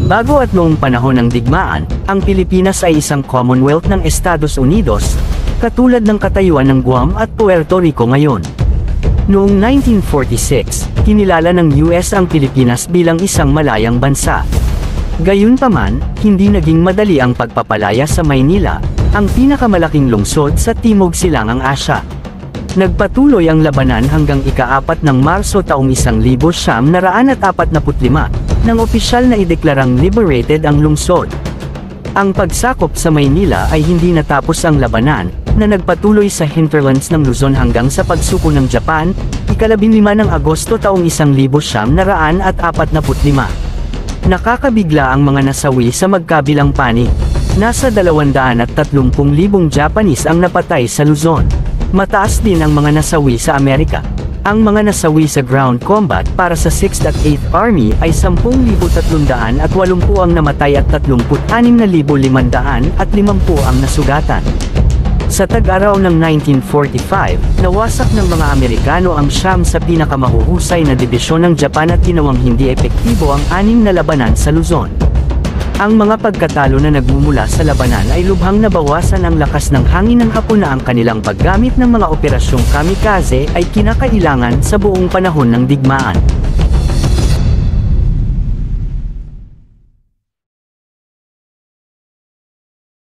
Bago at noong panahon ng digmaan, ang Pilipinas ay isang Commonwealth ng Estados Unidos, katulad ng katayuan ng Guam at Puerto Rico ngayon. Noong 1946, kinilala ng US ang Pilipinas bilang isang malayang bansa. Gayunpaman, hindi naging madali ang pagpapalaya sa Maynila, ang pinakamalaking lungsod sa Timog Silangang Asya. Nagpatuloy ang labanan hanggang ika-4 ng Marso taong 1945 nang opisyal na ideklarang liberated ang lungsod. Ang pagsakop sa Maynila ay hindi natapos ang labanan, na nagpatuloy sa hinterlands ng Luzon hanggang sa pagsuko ng Japan, ika-15 ng Agosto taong 1945. Nakakabigla ang mga nasawi sa magkabilang panig. Nasa 230,000 Japanese ang napatay sa Luzon. Mataas din ang mga nasawi sa Amerika. Ang mga nasawi sa ground combat para sa 6th at 8th Army ay 10,380 ang namatay at 36,550 ang nasugatan. Sa tag-araw ng 1945, nawasak ng mga Amerikano ang Siyam sa pinakamahuhusay na dibisyon ng Japan at ginawang hindi epektibo ang 6 na labanan sa Luzon. Ang mga pagkatalo na nagmumula sa labanan ay lubhang nabawasan ang lakas ng hangin ng Hapon na ang kanilang paggamit ng mga operasyong kamikaze ay kinakailangan sa buong panahon ng digmaan.